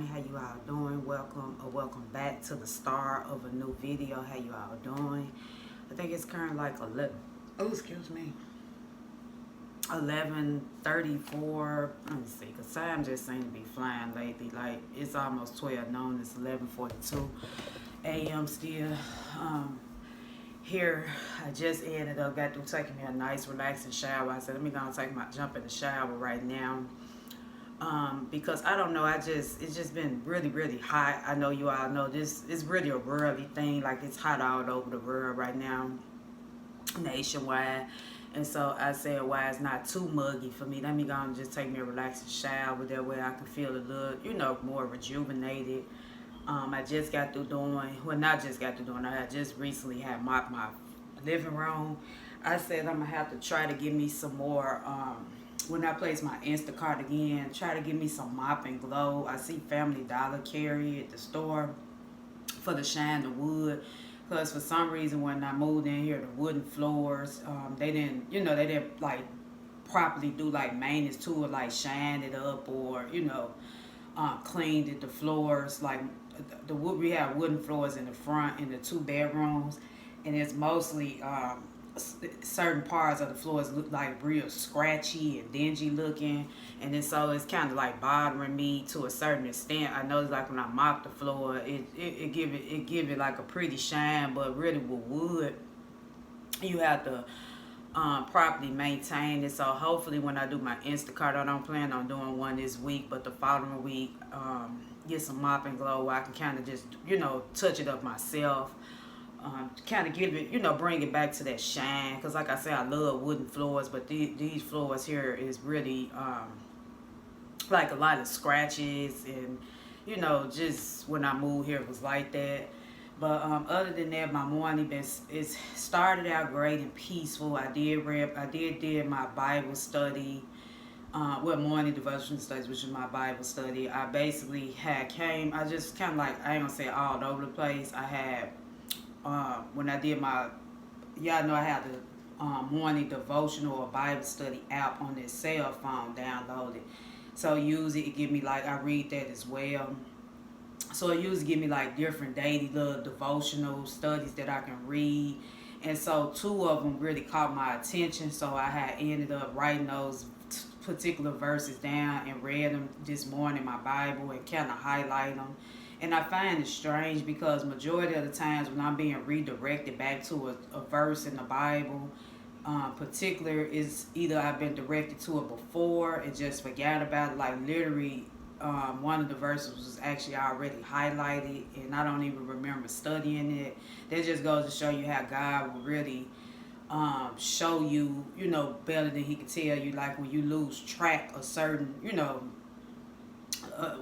morning. How you all doing? Welcome back to the start of a new video. How you all doing? I think it's currently like 11. Oh, excuse me. 11:34. Let me see, cause time just seems to be flying lately. Like it's almost 12 noon. It's 11:42 a.m. still. Here, I just got through taking me a nice relaxing shower. I said, let me go and jump in the shower right now. Because I don't know, it's just been really hot. I know you all know this is really a worldly thing. Like it's hot all over the world right now, nationwide. And so I said, why it's not too muggy for me. Let me go and just take me a relaxing shower. That way I can feel a little, more rejuvenated. I just got through doing, well, not just got through doing, I just recently had mopped my living room. I said I'm going to have to try to give me some more, when I place my Instacart again, try to give me some Mop and Glow. I see Family Dollar carry at the store for the shine the wood. Because for some reason when I moved in here, the wooden floors, they didn't like properly do like maintenance to it, like shine it up or, cleaned it, the floors. Like we have wooden floors in the front in the 2 bedrooms, and it's mostly certain parts of the floors look like real scratchy and dingy looking, and then so it's kind of like bothering me to a certain extent. I notice like when I mop the floor, it give it like a pretty shine, but really with wood, you have to properly maintain it. So hopefully when I do my Instacart, I don't plan on doing one this week, but the following week, get some Mop and Glow where I can kind of just, touch it up myself. Kind of give it, bring it back to that shine. Because like I said, I love wooden floors, but these floors here is really like a lot of scratches. And, just when I moved here, it was like that. But other than that, my morning it's started out great and peaceful. I did my Bible study. Morning devotion studies, which is my Bible study. I basically I just kind of like, I ain't gonna say all over the place. I had, when I did y'all know I had the morning devotional or Bible study app on this cell phone downloaded. So usually it give me like, I read that as well. So it usually give me like different daily little devotional studies that I can read. And so 2 of them really caught my attention. So I had ended up writing those particular verses down and read them this morning in my Bible and kind of highlight them. And I find it strange because majority of the times when I'm being redirected back to a verse in the Bible, particular is either I've been directed to it before and just forgot about it. Like literally, one of the verses was actually already highlighted and I don't even remember studying it. That just goes to show you how God will really show you, better than he can tell you. Like when you lose track of certain,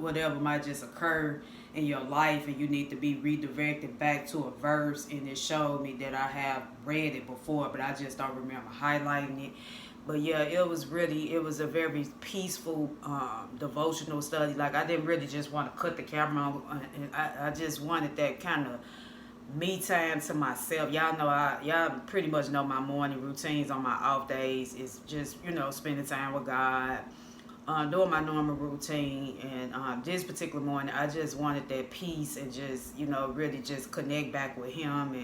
whatever might just occur in your life and you need to be redirected back to a verse, and it showed me that I have read it before but I just don't remember highlighting it. But yeah, it was a very peaceful devotional study. Like I didn't really just want to cut the camera on, and I just wanted that kind of me time to myself. Y'all pretty much know my morning routines on my off days is just, spending time with God, doing my normal routine. And this particular morning, I just wanted that peace and just, really just connect back with him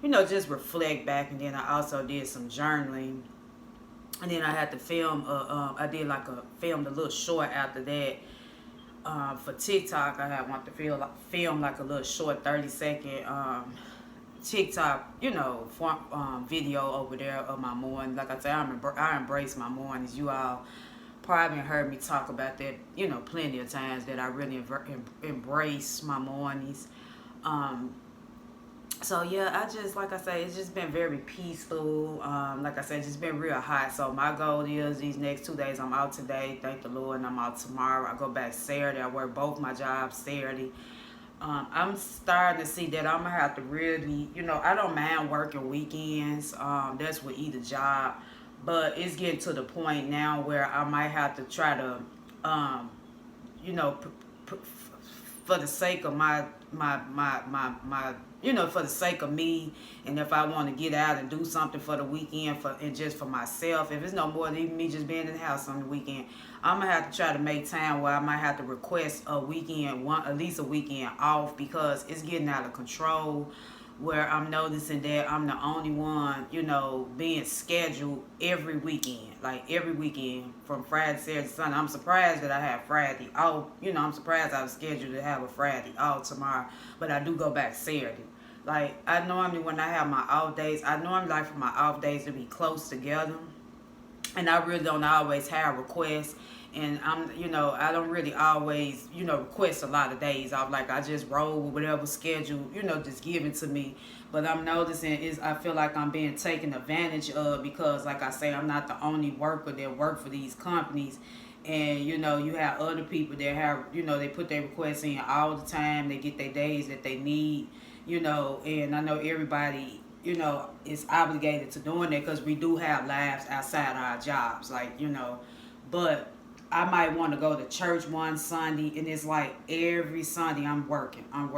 and, just reflect back. And then I also did some journaling. And then I had to film, filmed a little short after that. For TikTok, I want to film like a little short 30-second TikTok, video over there of my morning. Like I said, I embrace my mornings. You all probably heard me talk about that, plenty of times, that I really embrace my mornings. So yeah, like I say, it's just been very peaceful. Like I said, it's just been real hot. So my goal is these next 2 days, I'm out today, thank the Lord, and I'm out tomorrow. I go back Saturday. I work both my jobs Saturday. I'm starting to see that I'm gonna have to really, I don't mind working weekends. That's with either job, but it's getting to the point now where I might have to try to, for the sake of my for the sake of me, and if I want to get out and do something for the weekend and just for myself, if it's no more than even me just being in the house on the weekend, I'm gonna have to try to make time where I might have to request a weekend, at least a weekend off, because it's getting out of control. Where I'm noticing that I'm the only one, being scheduled every weekend, like every weekend from Friday, Saturday, Sunday. I'm surprised that I have Friday off. I'm surprised I was scheduled to have a Friday off tomorrow, but I do go back Saturday. Like, I normally, when I have my off days, I normally like for my off days to be close together. And I really don't always have requests. And I don't really always, request a lot of days off. Like, I just roll with whatever schedule, just given to me. But I'm noticing I feel like I'm being taken advantage of, because, like I say, I'm not the only worker that work for these companies. And, you have other people that have, they put their requests in all the time. They get their days that they need, and I know everybody, is obligated to doing that, because we do have lives outside our jobs, like, but I might want to go to church one Sunday, and it's like every Sunday I'm working. And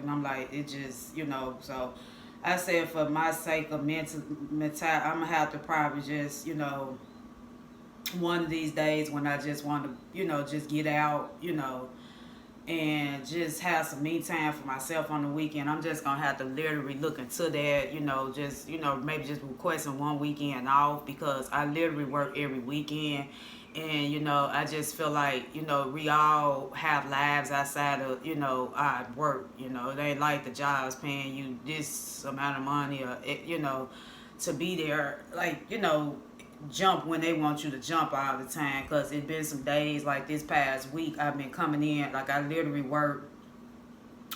I'm like, it just, so I said, for my sake of mental, I'm going to have to probably just, one of these days when I just want to, just get out, and just have some me time for myself on the weekend. I'm just going to have to literally look into that, just, maybe just requesting one weekend off, because I literally work every weekend. And, I just feel like, we all have lives outside of, our work. It ain't like the job's paying you this amount of money, or, to be there, like, jump when they want you to jump all the time. Because it's been some days, like this past week, I've been coming in, like, I literally work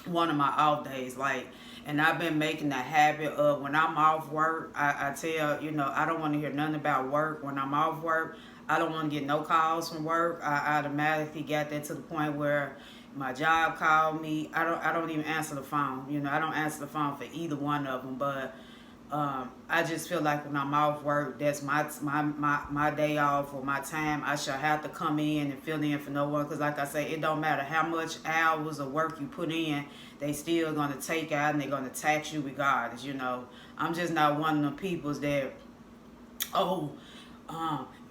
one of my off days, like, and I've been making the habit of, when I'm off work, I tell, I don't want to hear nothing about work. When I'm off work, I don't want to get no calls from work. I automatically got that to the point where my job called me. I don't even answer the phone. I don't answer the phone for either one of them. But I just feel like when I'm off work, that's my day off, or my time. I shall have to come in and fill in for no one, because, like I say, it don't matter how much hours of work you put in, they still going to take out, and they're going to tax you regardless. I'm just not one of them peoples that,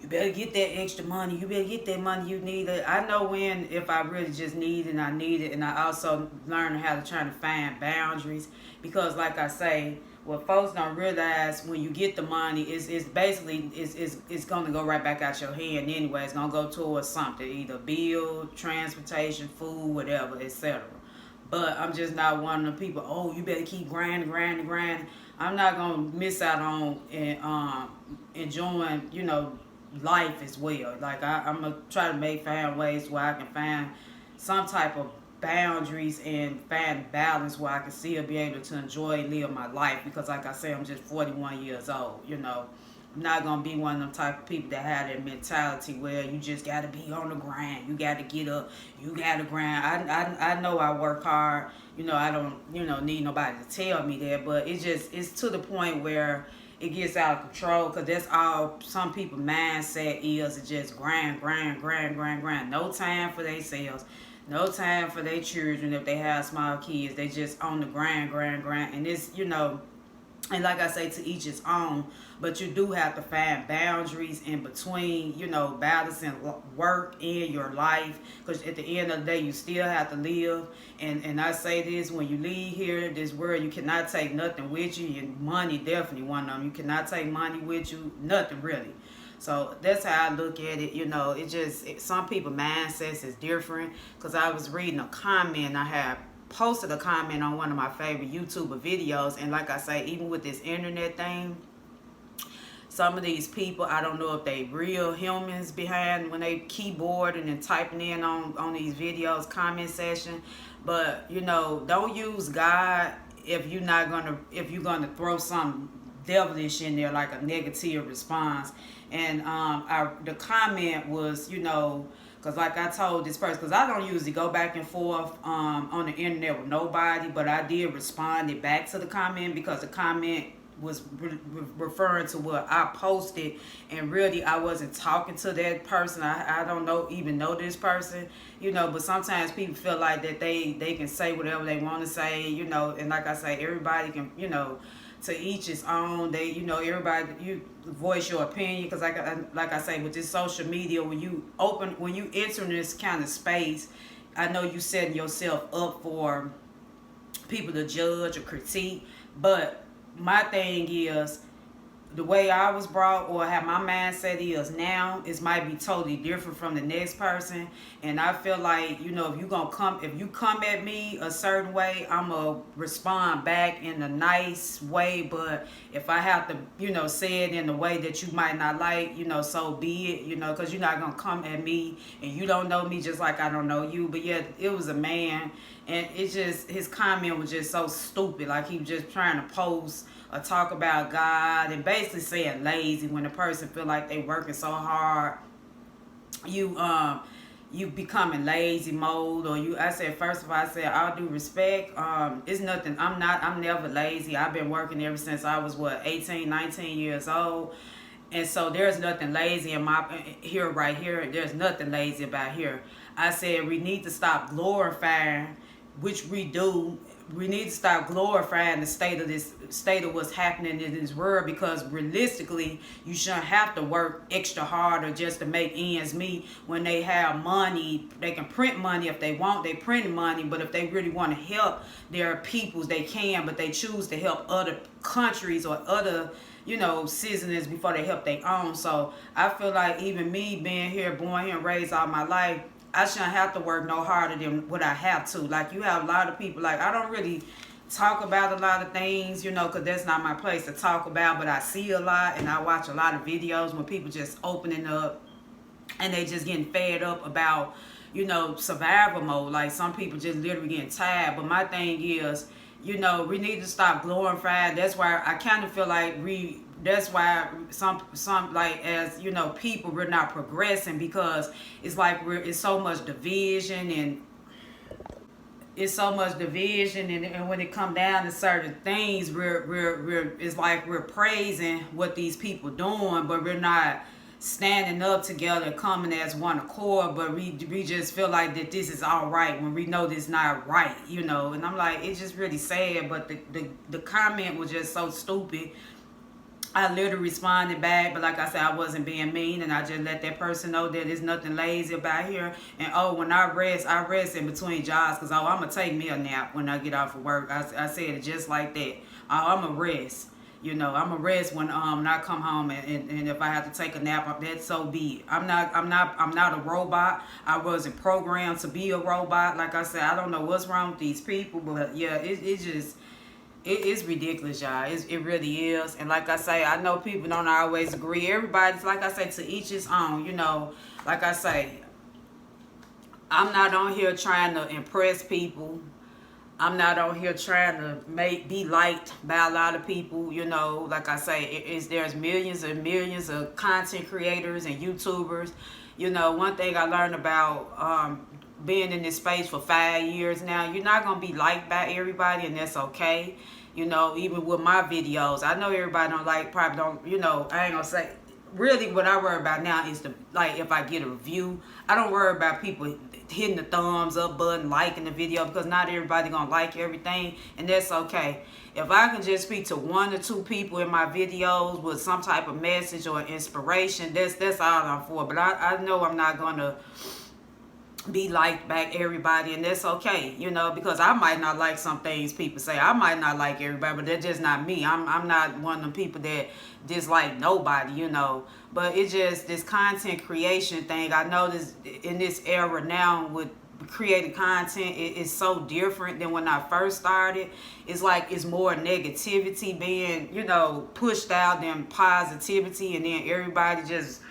you better get that extra money. You better get that money you need. I know when, if I really just need it, and I need it. And I also learn how to try to find boundaries, because, like I say, what folks don't realize, when you get the money, it's basically, it's going to go right back out your hand anyway. It's going to go towards something, either bill, transportation, food, whatever, etc. But I'm just not one of the people, you better keep grinding. I'm not going to miss out on enjoying, life as well. Like, I'm going to try to find ways where I can find some type of boundaries and find balance where I can still be able to enjoy and live my life, because, like I say, I'm just 41 years old. I'm not going to be one of them type of people that have that mentality where you just got to be on the grind. You got to get up. You got to grind. I know I work hard. I don't, need nobody to tell me that, but it's to the point where it gets out of control, because that's all some people mindset is. It just grind. No time for themselves. No time for their children if they have small kids. They just on the grind. And it's, and like I say, to each his own. But you do have to find boundaries in between, balancing work and your life. Because at the end of the day, you still have to live. And I say this, when you leave here, this world, you cannot take nothing with you. And money definitely one of them. You cannot take money with you. Nothing really. So that's how I look at it. Some people mindsets is different. Because I was reading a comment, I have posted a comment on one of my favorite YouTuber videos, and like I say, even with this internet thing, some of these people, I don't know if they real humans behind when they keyboarding and typing in on these videos, comment section. But don't use God if you're gonna throw some devilish in there, like a negative response. And the comment was, because like I told this person, because I don't usually go back and forth on the internet with nobody, but I did respond it back to the comment, because the comment was referring to what I posted, and really I wasn't talking to that person. I don't even know this person, but sometimes people feel like that they can say whatever they want to say, and like I say, everybody can, to each his own. They, everybody, you voice your opinion, because like I say, with this social media, when you enter this kind of space, I know you setting yourself up for people to judge or critique. But my thing is, the way I was brought, or how my mindset is now, is might be totally different from the next person. And I feel like, if you come at me a certain way, I'm gonna respond back in a nice way. But if I have to, say it in a way that you might not like, so be it, because you're not gonna come at me and you don't know me just like I don't know you. But yeah, it was a man, and it's just, his comment was just so stupid. Like, he was just trying to post or talk about God, and basically saying lazy when a person feel like they working so hard. You becoming lazy mode, or I said, first of all, I said, all due respect, it's nothing. I'm never lazy. I've been working ever since I was 18, 19 years old. And so there's nothing lazy in right here. There's nothing lazy about here. I said, we need to stop glorifying, which we do. We need to stop glorifying the state of what's happening in this world, because realistically, you shouldn't have to work extra harder just to make ends meet. When they have money, they can print money if they want. They print money, but if they really want to help their peoples, they can. But they choose to help other countries or other citizens before they help their own. So I feel like, even me being here, born here and raised all my life, I shouldn't have to work no harder than what I have to. Like, you have a lot of people, like, I don't really talk about a lot of things, because that's not my place to talk about, but I see a lot, and I watch a lot of videos when people just opening up and they just getting fed up about, survival mode. Like, some people just literally getting tired. But my thing is, we need to stop glorifying. That's why I kind of feel like that's why some like, as people, we're not progressing, because it's like it's so much division, and when it come down to certain things, it's like we're praising what these people doing, but we're not standing up together, coming as one accord. But we just feel like that this is all right when we know this is not right, and I'm like, it's just really sad. But the comment was just so stupid. I literally responded back, but like I said, I wasn't being mean, and I just let that person know that there's nothing lazy about here. And when I rest in between jobs, because I'm going to take me a nap when I get off of work. I said it just like that. I'm going to rest. I'm going to rest when I come home, and if I have to take a nap, that's so be it. I'm not a robot. I wasn't programmed to be a robot. Like I said, I don't know what's wrong with these people, but yeah, it's just... It's ridiculous, y'all. It really is. And like I say, I know people don't always agree. Everybody's, like I say, to each his own. Like I say, I'm not on here trying to impress people. I'm not on here trying to be liked by a lot of people. Like I say, there's millions and millions of content creators and YouTubers. One thing I learned about being in this space for 5 years now, you're not going to be liked by everybody, and that's okay. Even with my videos, I know everybody probably don't, I ain't going to say, really what I worry about now is if I get a review, I don't worry about people hitting the thumbs up button, liking the video, because not everybody going to like everything, and that's okay. If I can just speak to 1 or 2 people in my videos with some type of message or inspiration, that's all I'm for. But I know I'm not going to be liked by everybody, and that's okay, because I might not like some things people say. I might not like everybody, but that's just not me. I'm not one of the people that dislike nobody, but it's just this content creation thing. I know this in this era now with creating content, it's so different than when I first started. It's like it's more negativity being pushed out than positivity, and then everybody just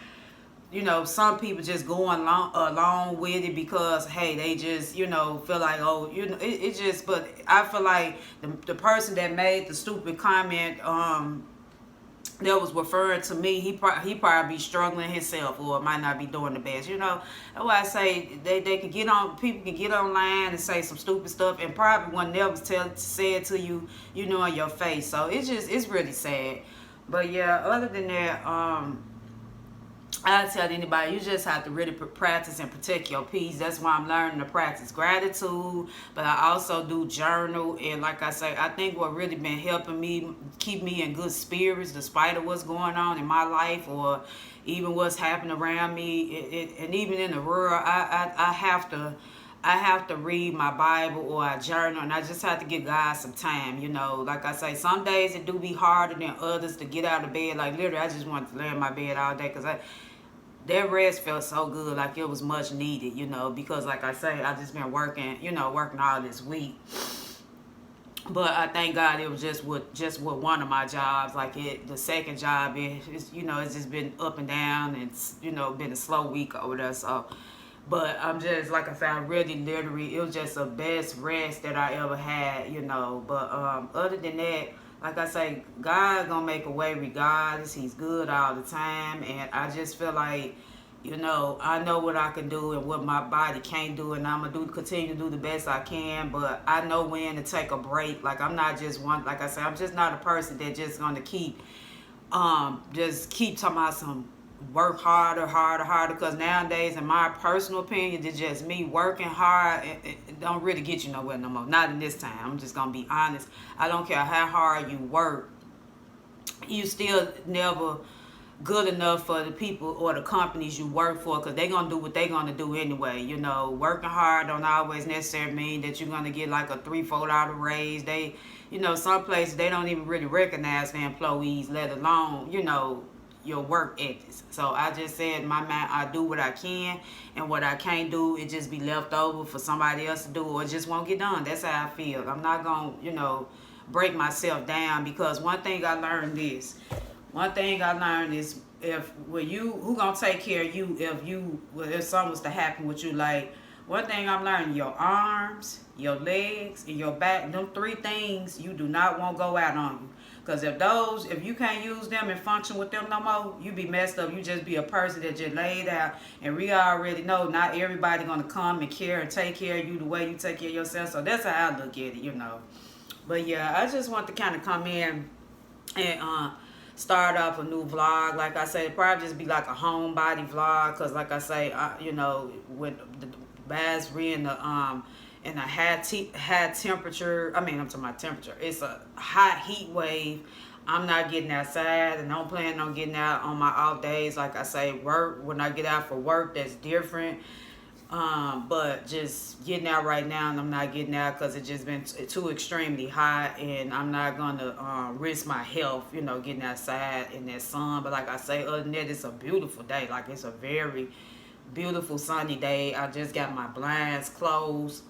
some people just going along with it because, hey, they just, feel like, oh, it just, but I feel like the person that made the stupid comment, that was referring to me, he probably be struggling himself or might not be doing the best. That's why I say they can get on, people can get online and say some stupid stuff and probably one never say it to you, in your face. So it's really sad. But yeah, other than that, I tell anybody, you just have to really practice and protect your peace. That's why I'm learning to practice gratitude, but I also do journal. And like I say, I think what really been helping me keep me in good spirits despite of what's going on in my life or even what's happening around me, and even in the world, I have to read my Bible or a journal, and I just have to give God some time. Like I say, some days it do be harder than others to get out of bed. Like literally, I just want to lay in my bed all day because that rest felt so good, like it was much needed, because like I say, I just been working, working all this week. But I thank God it was just with one of my jobs. Like the second job, it's just been up and down, and it's been a slow week over there. So, but I'm just like I said, I really literally it was just the best rest that I ever had, But other than that, like I say, God gonna make a way regardless. He's good all the time, and I just feel like, I know what I can do and what my body can't do, and I'm gonna continue to do the best I can. But I know when to take a break. Like I'm not just one. Like I say, I'm just not a person that just gonna keep talking about some work harder. Because nowadays, in my personal opinion, it's just me working hard. It don't really get you nowhere no more. Not in this time. I'm just gonna be honest. I don't care how hard you work, you still never good enough for the people or the companies you work for, because they're gonna do what they're gonna do anyway. Working hard don't always necessarily mean that you're gonna get like a $3-4 raise. They, some places they don't even really recognize their employees, let alone your work ethics. So I just said, my man, I do what I can, and what I can't do, it just be left over for somebody else to do, or it just won't get done. That's how I feel. I'm not gonna break myself down, because one thing I learned is who gonna take care of you if something was to happen with you. Like, one thing I'm learning, your arms, your legs, and your back, them 3 things you do not want to go out on you. Because if you can't use them and function with them no more, you be messed up. You just be a person that just laid out. And we already know not everybody gonna come and care and take care of you the way you take care of yourself. So that's how I look at it, But yeah, I just want to kind of come in and start off a new vlog. Like I say, it'd probably just be like a homebody vlog, because like I say, with the bass in the high temperature, I'm talking about temperature, it's a hot heat wave. I'm not getting outside, and I'm planning on getting out on my off days. Like I say, when I get out for work, that's different. But just getting out right now, and I'm not getting out because it's just been too extremely hot, and I'm not gonna risk my health, getting outside in that sun. But like I say, other than that, it's a beautiful day. Like, it's a very beautiful sunny day. I just got my blinds closed.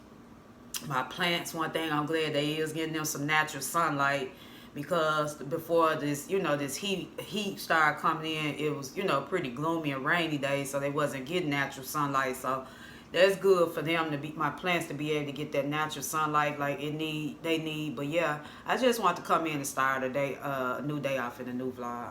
My plants, one thing I'm glad they is getting them some natural sunlight, because before this, this heat started coming in, it was, pretty gloomy and rainy days, so they wasn't getting natural sunlight. So that's good for them my plants to be able to get that natural sunlight like they need. But yeah, I just want to come in and start a new day off in a new vlog.